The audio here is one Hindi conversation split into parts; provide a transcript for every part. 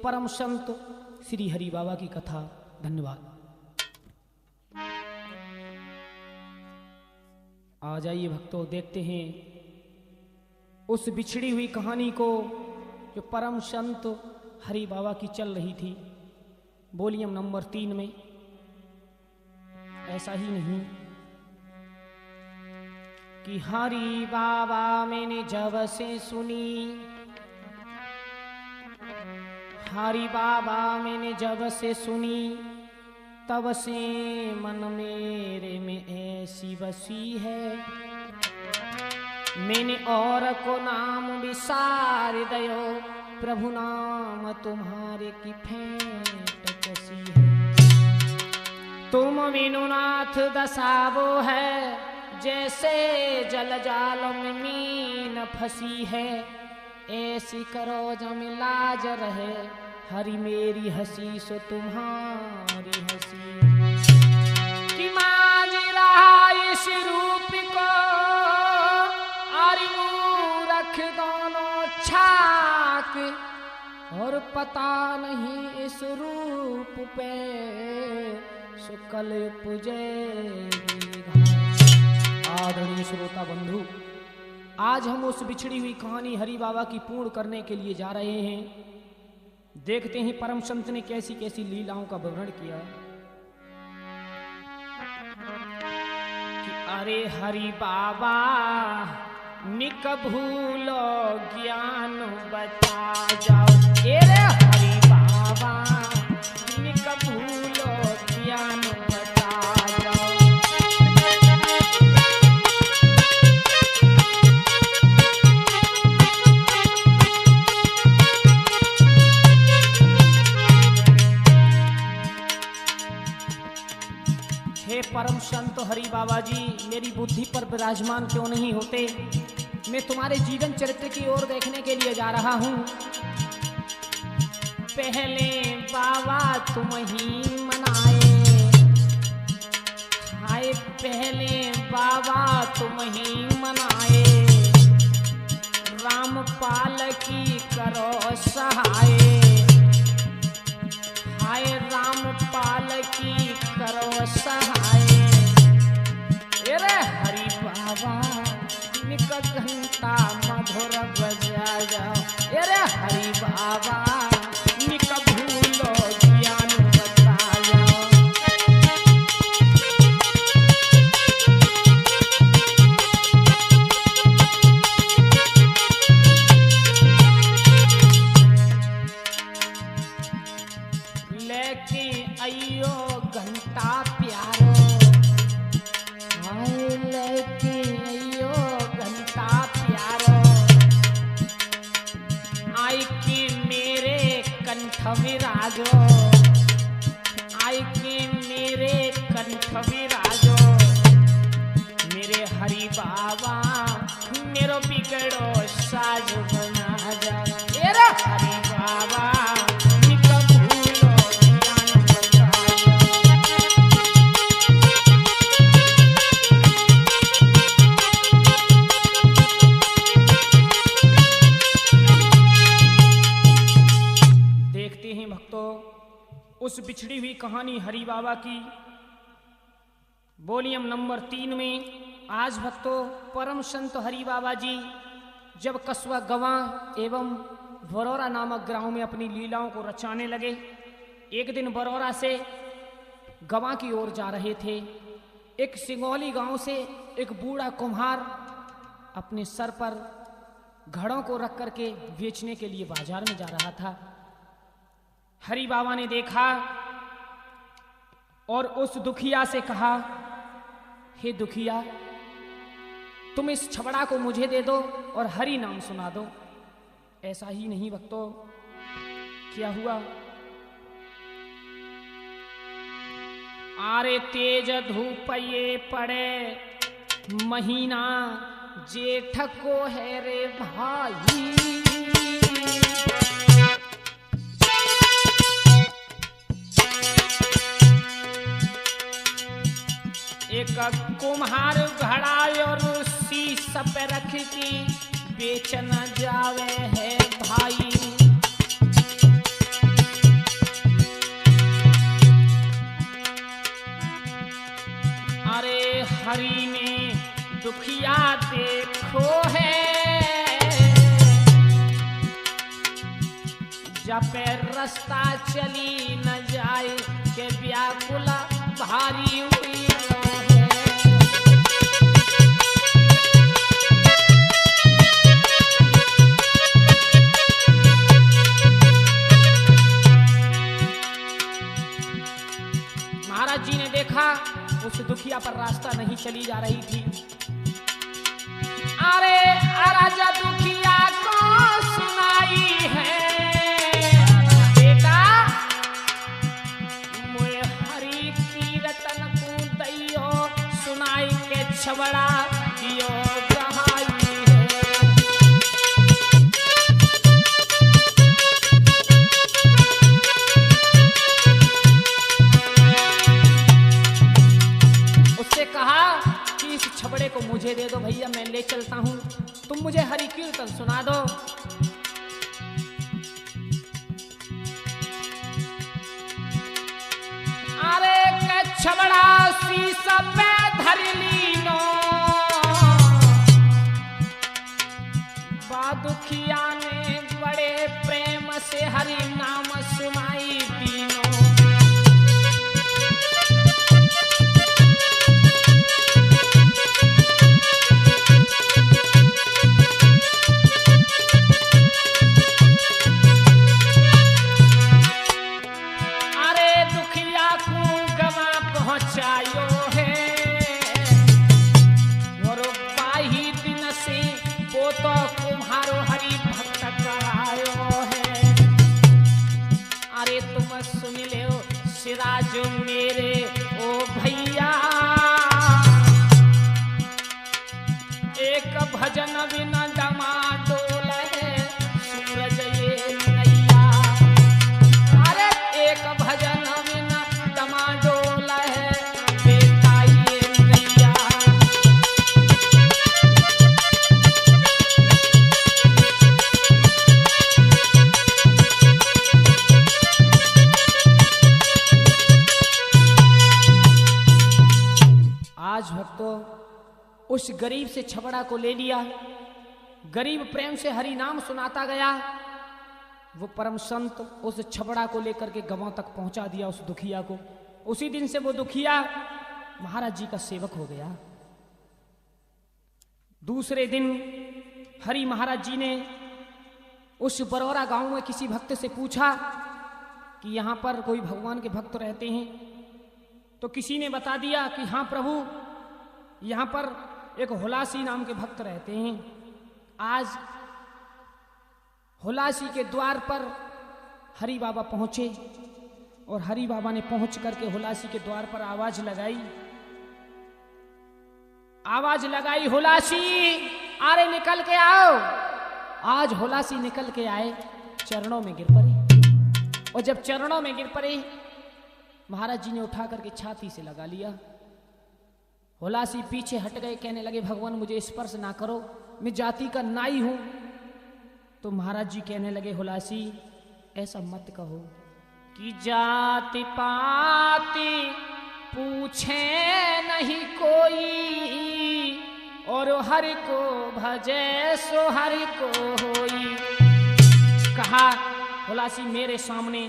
परम संत श्री हरि बाबा की कथा। धन्यवाद। आ जाइए भक्तों, देखते हैं उस बिछड़ी हुई कहानी को जो परम संत हरि बाबा की चल रही थी, वॉल्यूम नंबर 3 में। ऐसा ही नहीं कि हरि बाबा मैंने जब से सुनी, हरि बाबा मैंने जब से सुनी, तब से मन मेरे में ऐसी बसी है। मैंने और को नाम विसार दयो, प्रभु नाम तुम्हारे की फेंट कैसी है। तुम विनुनाथ दसावो है, जैसे जल जाल में मीन फंसी है। ऐसी करो जम लाज रहे, हरि मेरी हंसी सो तुम्हारी हंसी। कि मांझ रहा इस रूप को, रख दोनों छाक, और पता नहीं इस रूप पे सुकल पुजेगी घास। आदरणीय श्रोता बंधु, आज हम उस बिछड़ी हुई कहानी हरि बाबा की पूर्ण करने के लिए जा रहे हैं। देखते हैं परम संत ने कैसी कैसी लीलाओं का वर्णन किया। कि अरे हरि बाबा निक भूलो ज्ञान बता जाओ। अरे हरि बाबा निक भूलो ज्ञान बता जाओ। हे परम संत हरि बाबा जी, मेरी बुद्धि पर विराजमान क्यों नहीं होते? मैं तुम्हारे जीवन चरित्र की ओर देखने के लिए जा रहा हूँ। पहले बाबा तुम ही मनाए, हाय पहले बाबा तुम ही मनाए। रामपाल की करो सहाय, हाय रामपाल की करो सहाय। अरे हरि बाबा निक घंटा मधुर बजा जाओ। अरे हरि बाबा निक भूलो ज्ञान बता जाओ। लेके अयो घंटा प्यारो, हाय लेके अयो घंटा प्यारो। आई कि मेरे कंठ विराजो, आई कि मेरे कंठ विराजो। मेरे हरि बाबा मेरो बिगड़ो साज बना जाओ। अरे हरि बाबा उस बिछड़ी हुई कहानी हरि बाबा की वॉल्यूम नंबर 3 में। आज भक्तों परम संत हरि बाबा जी जब कस्बा गवां एवं बरौरा नामक ग्राम में अपनी लीलाओं को रचाने लगे। एक दिन बरौरा से गवां की ओर जा रहे थे। एक सिंगौली गांव से एक बूढ़ा कुम्हार अपने सर पर घड़ों को रख करके बेचने के लिए बाजार में जा रहा था। हरि बाबा ने देखा और उस दुखिया से कहा, हे दुखिया, तुम इस छबड़ा को मुझे दे दो और हरि नाम सुना दो। ऐसा ही नहीं भक्तों, क्या हुआ? आरे तेज धूप ये पड़े महीना, जेठ को है रे भाई। एक कुम्हार घड़ा और शीश पे रख की बेच न जावे है भाई। हरि ने दुखिया देखो है, जपे रास्ता चली न जाए के व्याकुला भारी हुई है। महाराज जी ने देखा उस दुखिया पर रास्ता नहीं चली जा रही थी। अरे राजा दुखिया को सुनाई है, बेटा मोए हरि कीर्तन को दैयो सुनाई के छबड़ा दियो गहाई है। उससे कहा कि इस छबड़े को मुझे दे दो भैया, मैं ले चलता हूं, तुम मुझे हरि कीर्तन सुना दो। अरे के छबड़ा शीश पे धर लीनो, बादुखिया ने बड़े प्रेम से हरि नाम सुनाई दीनो। सिराज मेरे ओ भैया, एक भजन बिना डमाडोल है सूरज ये नैया। अरे एक भजन बिना डमाडोल है बेटा ये नैया। आज भक्तों उस गरीब से छबड़ा को ले लिया, गरीब प्रेम से हरि नाम सुनाता गया। वो परम संत उस छबड़ा को लेकर के गांव तक पहुंचा दिया उस दुखिया को। उसी दिन से वो दुखिया महाराज जी का सेवक हो गया। दूसरे दिन हरि महाराज जी ने उस बरौरा गांव में किसी भक्त से पूछा कि यहां पर कोई भगवान के भक्त रहते हैं, तो किसी ने बता दिया कि हाँ प्रभु, यहाँ पर एक हुलासी नाम के भक्त रहते हैं। आज हुलासी के द्वार पर हरि बाबा पहुंचे और हरि बाबा ने पहुंच करके हुलासी के द्वार पर आवाज लगाई, हुलासी अरे निकल के आओ। आज हुलासी निकल के आए, चरणों में गिर पड़े, और जब चरणों में गिर पड़े महाराज जी ने उठा करके छाती से लगा लिया। हुलासी पीछे हट गए, कहने लगे भगवान मुझे स्पर्श ना करो, मैं जाति का नाई हूं। तो महाराज जी कहने लगे हुलासी ऐसा मत कहो कि जाति पाति पूछे नहीं कोई, और हर को भजे सो हर को होई। कहा हुलासी मेरे सामने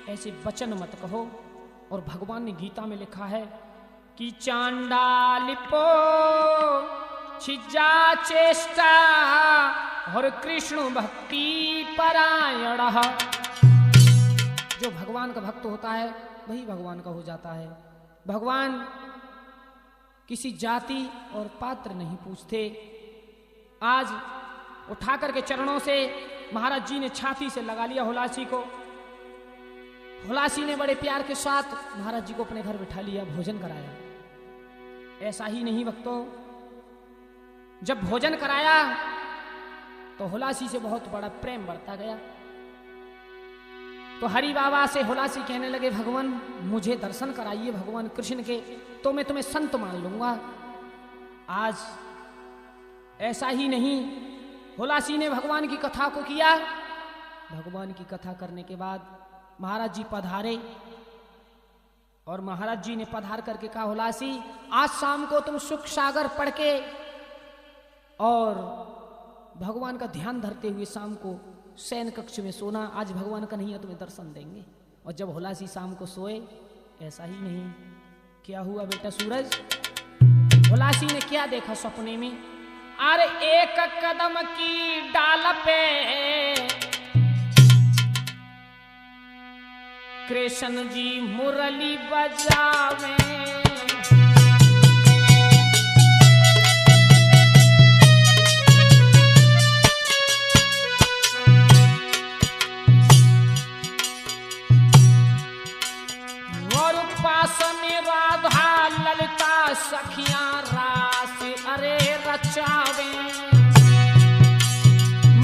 ऐसे वचन मत कहो। और भगवान ने गीता में लिखा है कि चांडालिपो छिजा चेष्टा और कृष्ण भक्ति परायण। जो भगवान का भक्त होता है वही भगवान का हो जाता है। भगवान किसी जाति और पात्र नहीं पूछते। आज उठा करके चरणों से महाराज जी ने छाती से लगा लिया हुलासी को। हुलासी ने बड़े प्यार के साथ महाराज जी को अपने घर बिठा लिया, भोजन कराया। ऐसा ही नहीं भक्तों, जब भोजन कराया तो हुलासी से बहुत बड़ा प्रेम बढ़ता गया। तो हरि बाबा से हुलासी कहने लगे भगवान मुझे दर्शन कराइए भगवान कृष्ण के, तो मैं तुम्हें संत मान लूंगा। आज ऐसा ही नहीं, हुलासी ने भगवान की कथा को किया। भगवान की कथा करने के बाद महाराज जी पधारे और महाराज जी ने पधार करके कहा, हुलासी आज शाम को तुम सुख सागर पढ़ के और भगवान का ध्यान धरते हुए शाम को शयन कक्ष में सोना, आज भगवान कन्हैया तुम्हें दर्शन देंगे। और जब हुलासी शाम को सोए, ऐसा ही नहीं, क्या हुआ बेटा सूरज? हुलासी ने क्या देखा सपने में? अरे एक कदम की डाल पे कृष्ण जी मुरली बजावे, और पास में राधा ललिता सखियां रास अरे रचावे।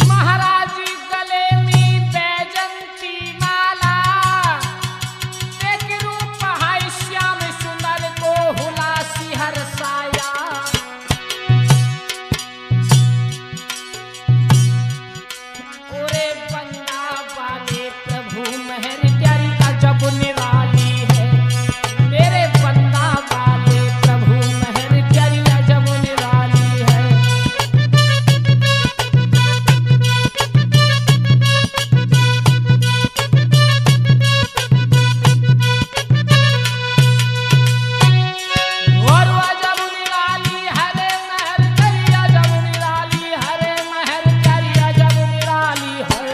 महाराज गले में बैजंती माला, एक रूप है श्याम सुंदर को हुलासी हरसाया। ओरे बंदा वाले प्रभु मेहर प्यारी अजब निराली है, मेरे बंदा वाले प्रभु मेहर प्यारी अजब निराली है। और अजब निराली हरे महर प्यारी अजब निराली, हरे महर प्यारी अजब निराली है,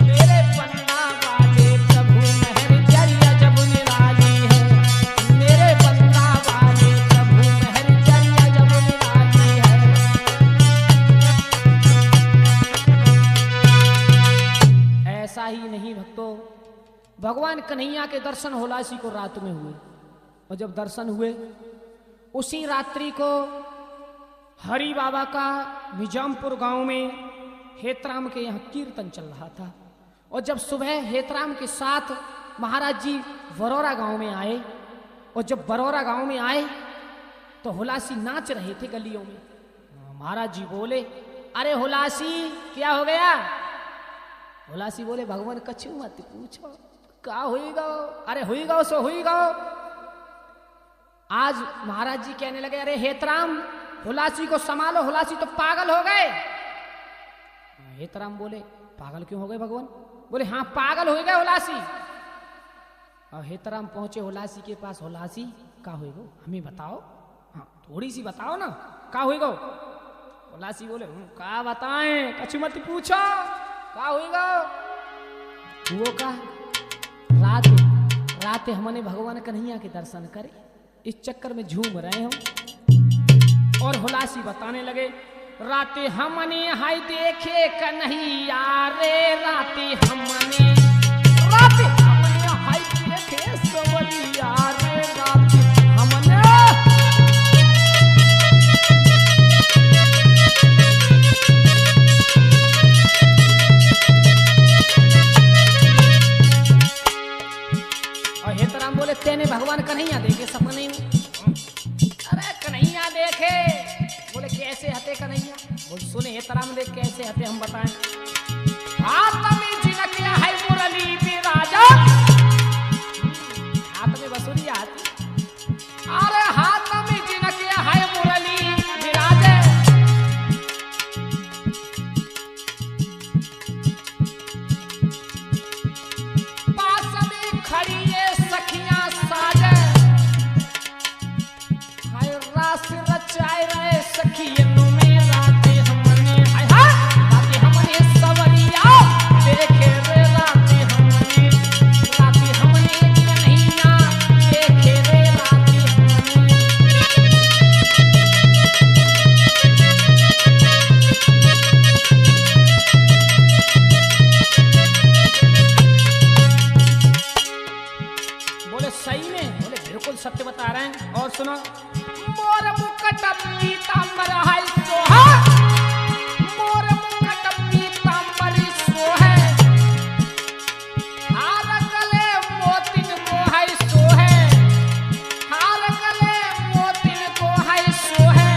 मेरे बंदा वाले प्रभु मेहर प्यारी अजब निराली है, मेरे बंदा वाले प्रभु मेहर प्यारी अजब निराली है। ऐसा ही नहीं भक्तों, भगवान कन्हैया के दर्शन हुलासी को रात में हुए, और जब दर्शन हुए उसी रात्रि को हरि बाबा का निजामपुर गांव में हेतराम के यहाँ कीर्तन चल रहा था। और जब सुबह हेतराम के साथ महाराज जी बरौरा गांव में आए, और जब बरौरा गांव में आए तो हुलासी नाच रहे थे गलियों में। महाराज जी बोले, अरे हुलासी क्या हो गया? हुलासी बोले, भगवान कछु मत पूछो, का हुई गो? अरे हुई गो सो हुई गो। आज महाराज जी कहने लगे, अरे हेतराम हुलासी को संभालो, हुलासी तो पागल हो गए। हेतराम बोले, पागल क्यों हो गए भगवान? बोले, हाँ पागल हो गए हुलासी। और हेतराम पहुंचे हुलासी के पास, हुलासी का हुई गो, हमें बताओ, हाँ थोड़ी सी बताओ ना, का हुई गो? हुलासी बोले, का बताएं, कछु मत पूछो, का हुई गो? वो का रात हमने भगवान कन्हैया के दर्शन करे, इस चक्कर में झूम रहे हो। और हुलासी बताने लगे, राते हमने हाय देखे कन्हैया रे, राते हमने हाय देखे सवरिया रे, राते हमने और हेतराम बोले, तेने भगवान कन्हैया देखे सपने में? अरे कन्हैया देखे। बोले, कैसे हते कन्हैया? बोले, सुने हेतराम देख कैसे हते हम बताएं। हाथ में जिनकिया है मुरली विराजा, हाथ में बसुरी आती, अरे हाथ में जिनकिया है मुरली विराजे। पास में खड़ी है सखियां साजे, हाय रास रचाए रहे सखियनों में, राते हमने हाय राते हमने सवरिया देखे रे, राते हमने कन्हैया देखे रे, राते हमने। बोले, सही में? बोले, बिल्कुल सत्य बता रहे हैं। और सुनो, मोर मुकुट पीतांबर है सोहा, मोर मुकुट पीतांबर सोहे, हार गले मोतिन को है सोहे, हार गले मोतिन को है सोहे,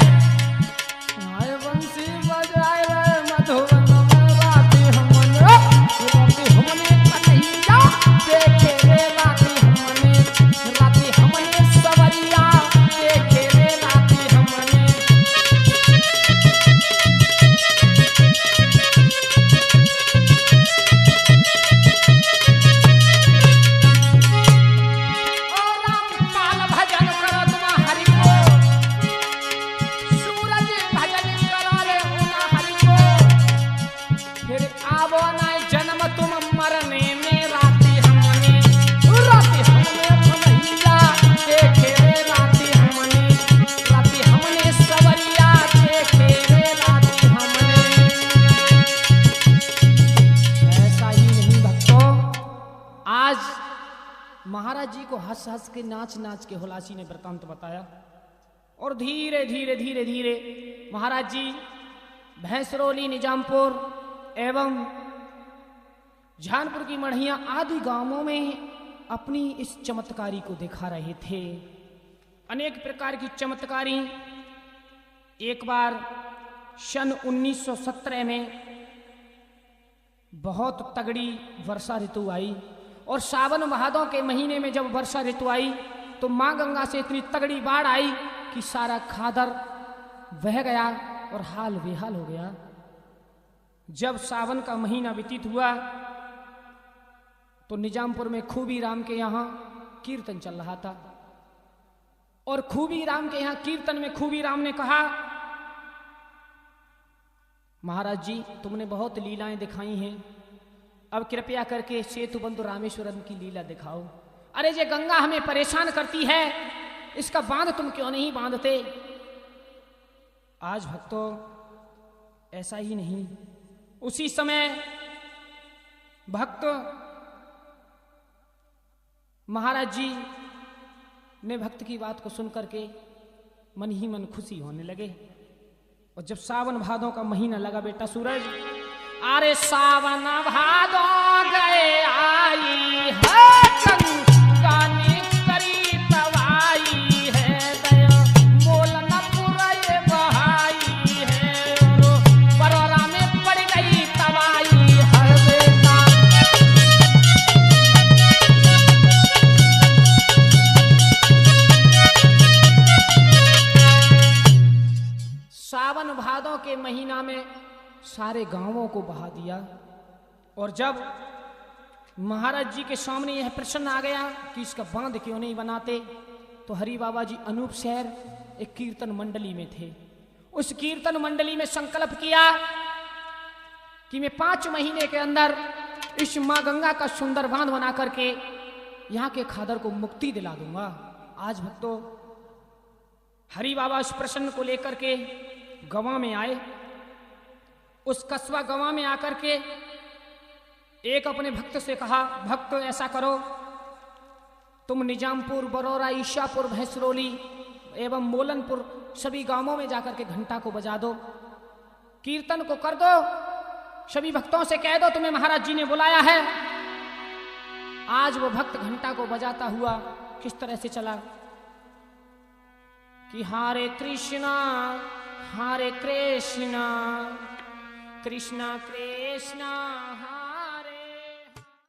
हाय बंसी बजाए रे मधुबन में, राते हमने कन्हैया देखे रे, राते हमने महाराज जी को हंस हंस के नाच नाच के हुलासी ने वृतांत बताया। और धीरे धीरे धीरे धीरे महाराज जी भैंसरौली, निजामपुर एवं झानपुर की मढ़िया आदि गांवों में अपनी इस चमत्कारी को दिखा रहे थे। अनेक प्रकार की चमत्कारी। एक बार सन 1917 में बहुत तगड़ी वर्षा ऋतु आई और सावन भादों के महीने में जब वर्षा ऋतु आई तो मां गंगा से इतनी तगड़ी बाढ़ आई कि सारा खादर बह गया और हाल बेहाल हो गया। जब सावन का महीना व्यतीत हुआ तो निजामपुर में खूबी राम के यहाँ कीर्तन चल रहा था और खूबी राम के यहाँ कीर्तन में खूबी राम ने कहा, महाराज जी तुमने बहुत लीलाएं दिखाई हैं, अब कृपया करके सेतु बंधु रामेश्वरम की लीला दिखाओ। अरे ये गंगा हमें परेशान करती है, इसका बांध तुम क्यों नहीं बांधते। आज भक्तों ऐसा ही नहीं, उसी समय भक्त महाराज जी ने भक्त की बात को सुनकर के मन ही मन खुशी होने लगे। और जब सावन भादों का महीना लगा बेटा सूरज, अरे सावन भादों गए आई है गंगा ने करी तवाई है, दया मोल न पुरए बहाई है और बरोरा में पड़ गई तवाई है बेटा। सावन भादों के महीना में सारे गांवों को बहा दिया। और जब महाराज जी के सामने यह प्रश्न आ गया कि इसका बांध क्यों नहीं बनाते, तो हरि बाबा जी अनूप शहर एक कीर्तन मंडली में थे। उस कीर्तन मंडली में संकल्प किया कि मैं 5 महीने के अंदर इस मां गंगा का सुंदर बांध बना करके यहाँ के खादर को मुक्ति दिला दूंगा। आज भक्तों हरि बाबा इस प्रश्न को लेकर के गवा में आए। उस कस्बा गवा में आकर के एक अपने भक्त से कहा, भक्त ऐसा करो तुम निजामपुर, बरौरा, ईशापुर, भैंसरौली एवं मोलनपुर सभी गांवों में जाकर के घंटा को बजा दो, कीर्तन को कर दो, सभी भक्तों से कह दो तुम्हें महाराज जी ने बुलाया है। आज वो भक्त घंटा को बजाता हुआ किस तरह से चला कि हरे कृष्णा कृष्णा कृष्णा